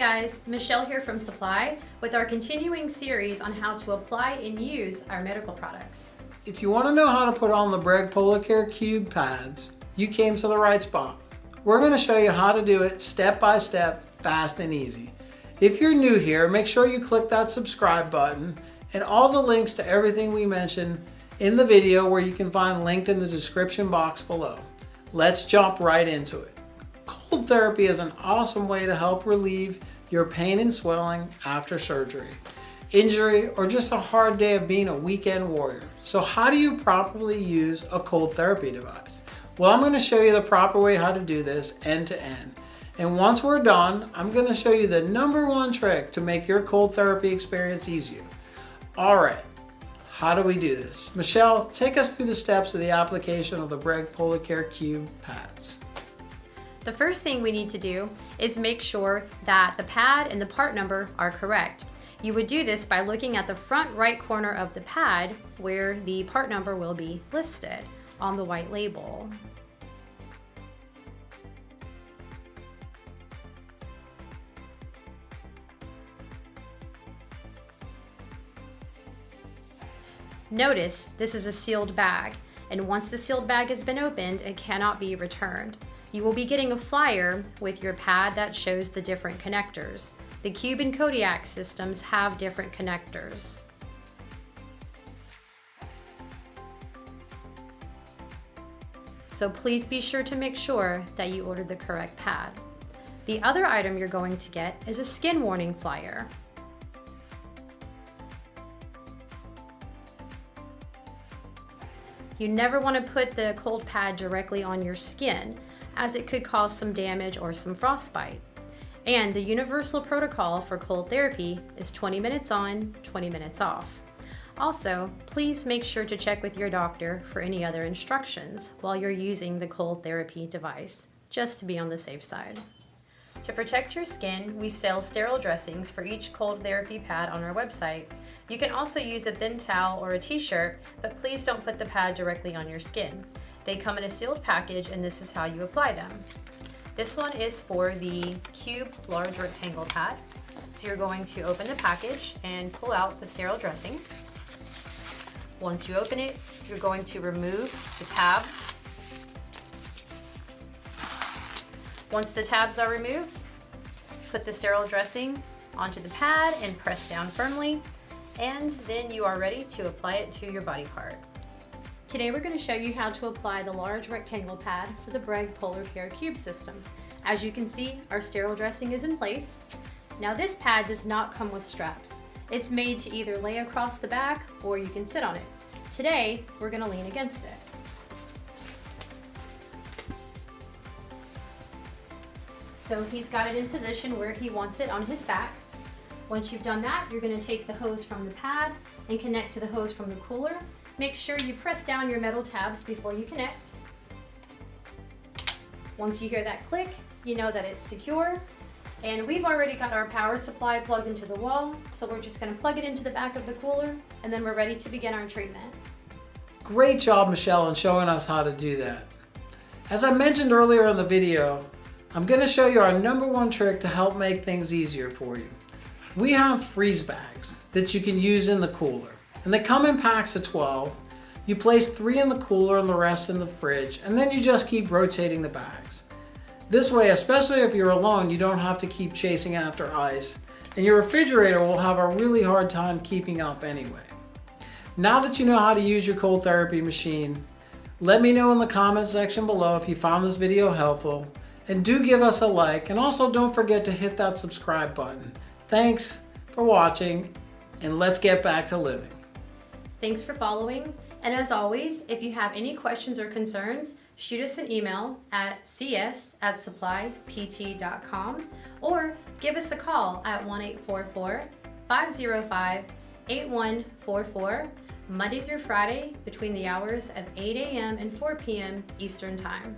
guys, Michelle here from Supply with our continuing series on how to apply and use our medical products. If you want to know how to put on the Breg Polar Care Cube pads, you came to the right spot. We're going to show you how to do it step by step, fast and easy. If you're new here, make sure you click that subscribe button and all the links to everything we mentioned in the video where you can find linked in the description box below. Let's jump right into it. Cold therapy is an awesome way to help relieve your pain and swelling after surgery, injury, or just a hard day of being a weekend warrior. So how do you properly use a cold therapy device? Well, I'm going to show you the proper way how to do this end to end. And once we're done, I'm going to show you the #1 trick to make your cold therapy experience easier. All right, how do we do this? Michelle, take us through the steps of the application of the Breg Polar Care Cube pads. The first thing we need to do is make sure that the pad and the part number are correct. You would do this by looking at the front right corner of the pad where the part number will be listed on the white label. Notice this is a sealed bag, and once the sealed bag has been opened, it cannot be returned. You will be getting a flyer with your pad that shows the different connectors. The Cube and Kodiak systems have different connectors. So please be sure to make sure that you ordered the correct pad. The other item you're going to get is a skin warning flyer. You never want to put the cold pad directly on your skin, as it could cause some damage or some frostbite. And the universal protocol for cold therapy is 20 minutes on, 20 minutes off. Also, please make sure to check with your doctor for any other instructions while you're using the cold therapy device, just to be on the safe side. To protect your skin, we sell sterile dressings for each cold therapy pad on our website. You can also use a thin towel or a t-shirt, but please don't put the pad directly on your skin. They come in a sealed package, and this is how you apply them. This one is for the Cube large rectangle pad. So you're going to open the package and pull out the sterile dressing. Once you open it, you're going to remove the tabs. Once the tabs are removed, put the sterile dressing onto the pad and press down firmly, and then you are ready to apply it to your body part. Today we're going to show you how to apply the large rectangle pad for the Breg Polar Care Cube system. As you can see, our sterile dressing is in place. Now this pad does not come with straps. It's made to either lay across the back or you can sit on it. Today, we're going to lean against it. So he's got it in position where he wants it on his back. Once you've done that, you're going to take the hose from the pad and connect to the hose from the cooler. Make sure you press down your metal tabs before you connect. Once you hear that click, you know that it's secure. And we've already got our power supply plugged into the wall, so we're just going to plug it into the back of the cooler, and then we're ready to begin our treatment. Great job, Michelle, in showing us how to do that. As I mentioned earlier in the video, I'm going to show you our #1 trick to help make things easier for you. We have freeze bags that you can use in the cooler, and they come in packs of 12. You place 3 in the cooler and the rest in the fridge, and then you just keep rotating the bags. This way, especially if you're alone, you don't have to keep chasing after ice, and your refrigerator will have a really hard time keeping up anyway. Now that you know how to use your cold therapy machine, let me know in the comments section below if you found this video helpful, and do give us a like, and also don't forget to hit that subscribe button. Thanks for watching, and let's get back to living. Thanks for following, and as always, if you have any questions or concerns, shoot us an email at cs@supplypt.com or give us a call at 1-844-505-8144 Monday through Friday between the hours of 8 a.m. and 4 p.m. Eastern Time.